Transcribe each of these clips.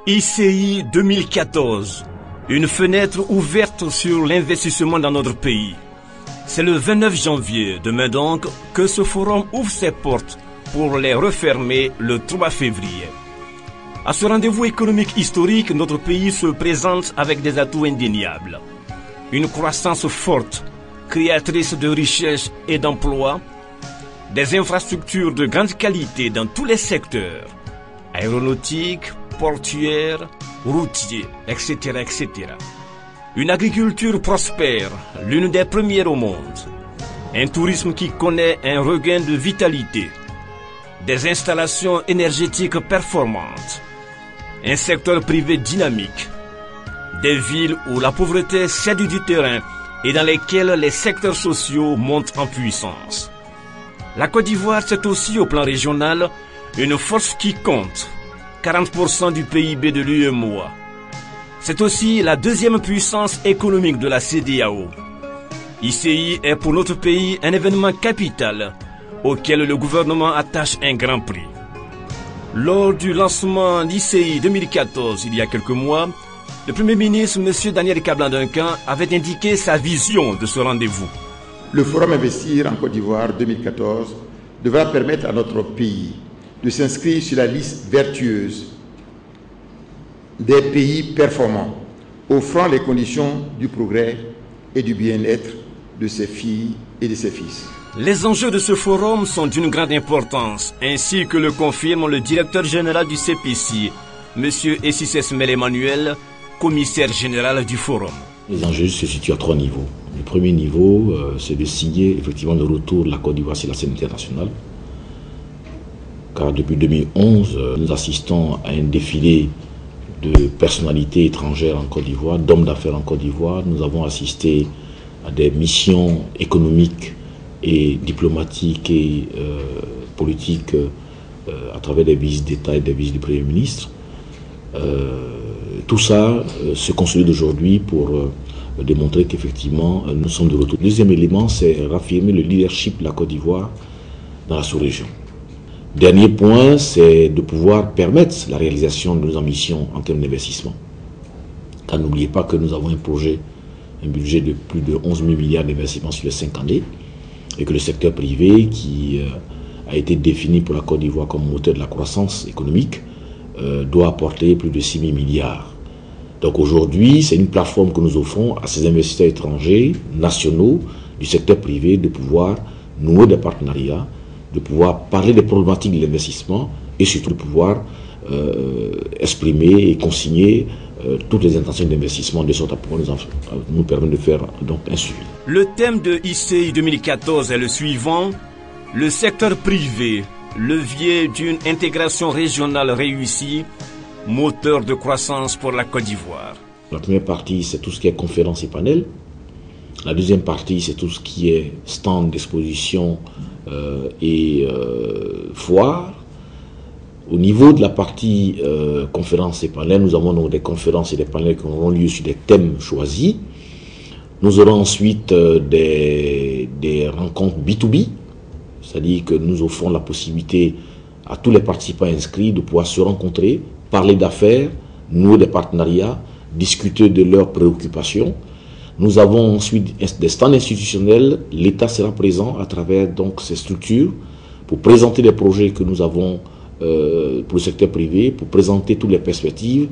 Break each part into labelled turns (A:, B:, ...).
A: ICI 2014, une fenêtre ouverte sur l'investissement dans notre pays. C'est le 29 janvier, demain donc, que ce forum ouvre ses portes pour les refermer le 3 février. À ce rendez-vous économique historique, notre pays se présente avec des atouts indéniables. Une croissance forte, créatrice de richesses et d'emplois, des infrastructures de grande qualité dans tous les secteurs, aéronautique, portuaire, routier, etc., etc. Une agriculture prospère, l'une des premières au monde. Un tourisme qui connaît un regain de vitalité. Des installations énergétiques performantes. Un secteur privé dynamique. Des villes où la pauvreté cède du terrain et dans lesquelles les secteurs sociaux montent en puissance. La Côte d'Ivoire, c'est aussi au plan régional une force qui compte. 40% du PIB de l'UEMOA. C'est aussi la deuxième puissance économique de la CEDEAO. ICI est pour notre pays un événement capital auquel le gouvernement attache un grand prix. Lors du lancement d'ICI 2014, il y a quelques mois, le Premier ministre, M. Daniel Kablan-Duncan, avait indiqué sa vision de ce rendez-vous.
B: Le Forum Investir en Côte d'Ivoire 2014 devra permettre à notre pays de s'inscrire sur la liste vertueuse des pays performants, offrant les conditions du progrès et du bien-être de ses filles et de ses fils.
A: Les enjeux de ce forum sont d'une grande importance, ainsi que le confirme le directeur général du CPC, M. Essissé Emmanuel, commissaire général du forum.
C: Les enjeux se situent à 3 niveaux. Le premier niveau, c'est de signer effectivement le retour de la Côte d'Ivoire sur la scène internationale. Car depuis 2011, nous assistons à un défilé de personnalités étrangères en Côte d'Ivoire, d'hommes d'affaires en Côte d'Ivoire. Nous avons assisté à des missions économiques et diplomatiques et politiques à travers des visites d'État et des visites du Premier ministre. Tout ça se consolide aujourd'hui pour démontrer qu'effectivement nous sommes de retour. Le deuxième élément, c'est raffirmer le leadership de la Côte d'Ivoire dans la sous-région. Dernier point, c'est de pouvoir permettre la réalisation de nos ambitions en termes d'investissement. Car n'oubliez pas que nous avons un budget de plus de 11 000 milliards d'investissements sur les 5 années, et que le secteur privé, qui a été défini pour la Côte d'Ivoire comme moteur de la croissance économique, doit apporter plus de 6 000 milliards. Donc aujourd'hui, c'est une plateforme que nous offrons à ces investisseurs étrangers, nationaux, du secteur privé, de pouvoir nouer des partenariats, de pouvoir parler des problématiques de l'investissement et surtout de pouvoir exprimer et consigner toutes les intentions d'investissement de sorte à pouvoir nous permettre de faire donc un suivi.
A: Le thème de ICI 2014 est le suivant: le secteur privé, levier d'une intégration régionale réussie, moteur de croissance pour la Côte d'Ivoire.
C: La première partie, c'est tout ce qui est conférence et panel. La deuxième partie, c'est tout ce qui est stand d'exposition et foire. Au niveau de la partie conférences et panels, nous avons donc des conférences et des panels qui auront lieu sur des thèmes choisis. Nous aurons ensuite des rencontres B2B, c'est-à-dire que nous offrons la possibilité à tous les participants inscrits de pouvoir se rencontrer, parler d'affaires, nouer des partenariats, discuter de leurs préoccupations. Nous avons ensuite des stands institutionnels. L'État sera présent à travers donc ces structures pour présenter les projets que nous avons pour le secteur privé, pour présenter toutes les perspectives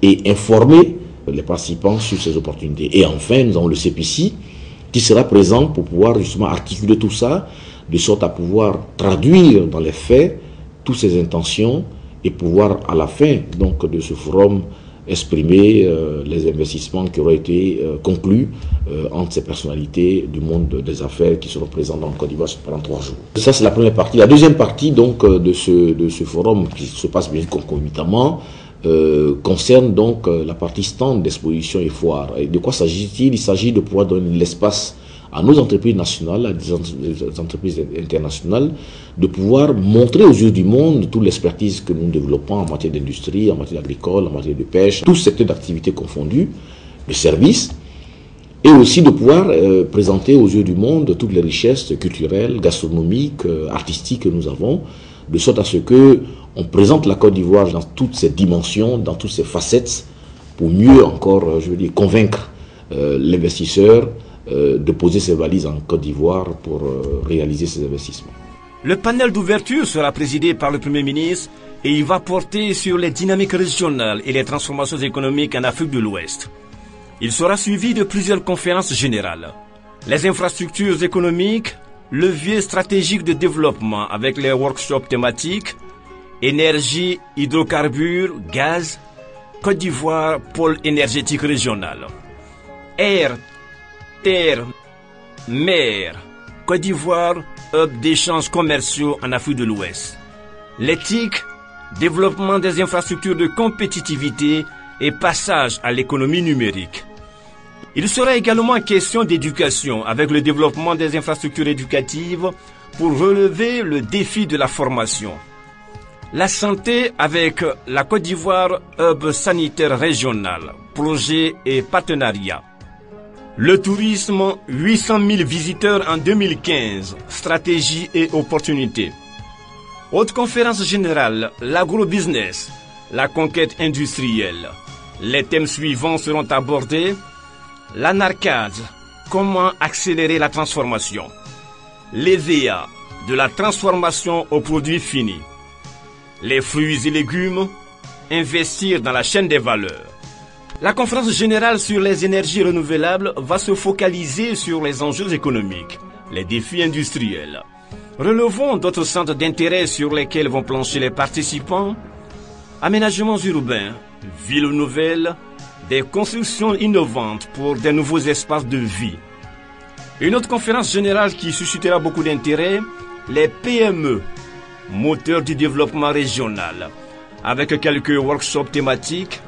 C: et informer les participants sur ces opportunités. Et enfin, nous avons le CPC qui sera présent pour pouvoir justement articuler tout ça, de sorte à pouvoir traduire dans les faits toutes ces intentions et pouvoir à la fin donc de ce forum exprimer les investissements qui auront été conclus entre ces personnalités du monde des affaires qui seront présentes dans le Côte d'Ivoire pendant 3 jours. Ça, c'est la première partie. La deuxième partie donc de ce forum qui se passe bien concomitamment concerne donc la partie stand d'exposition et foire. Et de quoi s'agit-il? Il s'agit de pouvoir donner l'espace à nos entreprises nationales, à des entreprises internationales, de pouvoir montrer aux yeux du monde toute l'expertise que nous développons en matière d'industrie, en matière agricole, en matière de pêche, tous secteurs d'activité confondus, de services, et aussi de pouvoir présenter aux yeux du monde toutes les richesses culturelles, gastronomiques, artistiques que nous avons, de sorte à ce que on présente la Côte d'Ivoire dans toutes ses dimensions, dans toutes ses facettes, pour mieux encore, convaincre l'investisseur de poser ses valises en Côte d'Ivoire pour réaliser ses investissements.
A: Le panel d'ouverture sera présidé par le Premier ministre et il va porter sur les dynamiques régionales et les transformations économiques en Afrique de l'Ouest. Il sera suivi de plusieurs conférences générales. Les infrastructures économiques, leviers stratégiques de développement avec les workshops thématiques, énergie, hydrocarbures, gaz, Côte d'Ivoire, pôle énergétique régional. Air, terre, mer, Côte d'Ivoire, hub d'échanges commerciaux en Afrique de l'Ouest. L'éthique, développement des infrastructures de compétitivité et passage à l'économie numérique. Il sera également question d'éducation avec le développement des infrastructures éducatives pour relever le défi de la formation. La santé avec la Côte d'Ivoire Hub sanitaire régional, projet et partenariat. Le tourisme, 800 000 visiteurs en 2015, stratégie et opportunités. Haute conférence générale, l'agrobusiness, la conquête industrielle. Les thèmes suivants seront abordés. L'anarcade, comment accélérer la transformation. L'EVA, de la transformation aux produits finis. Les fruits et légumes, investir dans la chaîne des valeurs. La conférence générale sur les énergies renouvelables va se focaliser sur les enjeux économiques, les défis industriels. Relevons d'autres centres d'intérêt sur lesquels vont plancher les participants. Aménagements urbains, villes nouvelles, des constructions innovantes pour des nouveaux espaces de vie. Une autre conférence générale qui suscitera beaucoup d'intérêt, les PME, moteurs du développement régional, avec quelques workshops thématiques.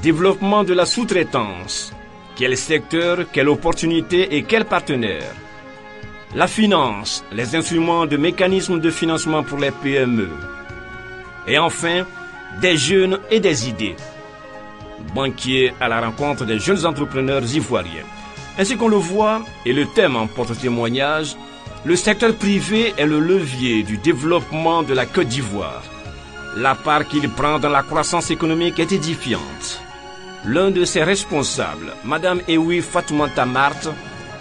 A: Développement de la sous-traitance. Quel secteur, quelle opportunité et quel partenaire. La finance, les instruments de mécanismes de financement pour les PME. Et enfin, des jeunes et des idées. Banquiers à la rencontre des jeunes entrepreneurs ivoiriens. Ainsi qu'on le voit, et le thème en porte témoignage, le secteur privé est le levier du développement de la Côte d'Ivoire. La part qu'il prend dans la croissance économique est édifiante. L'un de ses responsables, Madame Ewi Fatoumata Marthe,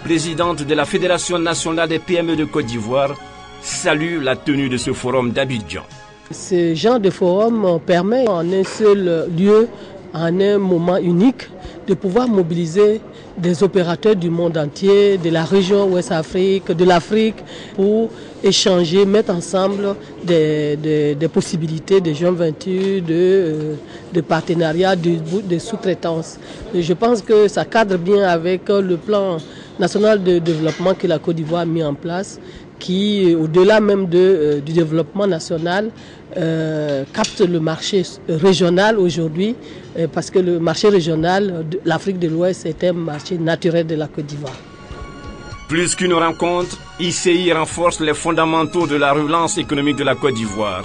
A: présidente de la Fédération nationale des PME de Côte d'Ivoire, salue la tenue de ce forum d'Abidjan.
D: Ce genre de forum permet en un seul lieu, en un moment unique, de pouvoir mobiliser des opérateurs du monde entier, de la région Ouest-Afrique, de l'Afrique, pour échanger, mettre ensemble des possibilités de joint venture, de partenariat, de sous-traitance. Je pense que ça cadre bien avec le plan national de développement que la Côte d'Ivoire a mis en place, qui, au-delà même du développement national, capte le marché régional aujourd'hui, parce que le marché régional, l'Afrique de l'Ouest, est un marché naturel de la Côte d'Ivoire.
A: Plus qu'une rencontre, ICI renforce les fondamentaux de la relance économique de la Côte d'Ivoire.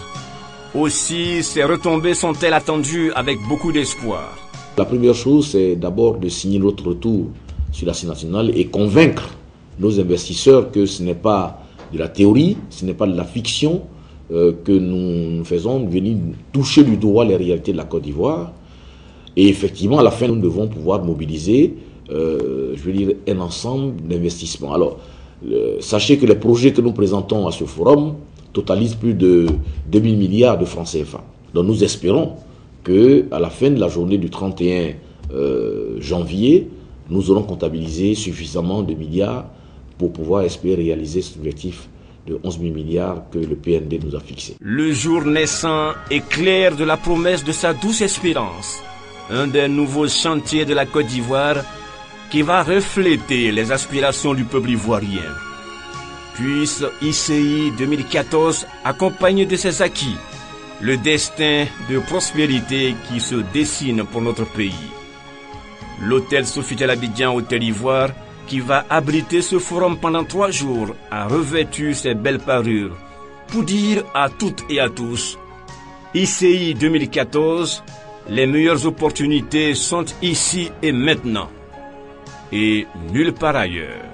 A: Aussi, ces retombées sont-elles attendues avec beaucoup d'espoir.
C: La première chose, c'est d'abord de signer notre retour sur la scène nationale et convaincre nos investisseurs que ce n'est pas de la théorie, ce n'est pas de la fiction que nous faisons venir toucher du doigt les réalités de la Côte d'Ivoire. Et effectivement, à la fin, nous devons pouvoir mobiliser un ensemble d'investissements. Alors, sachez que les projets que nous présentons à ce forum totalisent plus de 2000 milliards de francs CFA. Donc nous espérons qu'à la fin de la journée du 31 janvier, nous aurons comptabilisé suffisamment de milliards pour pouvoir espérer réaliser cet objectif de 11 000 milliards que le PND nous a fixé.
A: Le jour naissant est clair de la promesse de sa douce espérance, un des nouveaux chantiers de la Côte d'Ivoire qui va refléter les aspirations du peuple ivoirien. Puisse ICI 2014 accompagner de ses acquis le destin de prospérité qui se dessine pour notre pays. L'hôtel Sofitel Abidjan Hôtel Ivoire, qui va abriter ce forum pendant 3 jours, a revêtu ses belles parures pour dire à toutes et à tous: ICI 2014, les meilleures opportunités sont ici et maintenant, et nulle part ailleurs.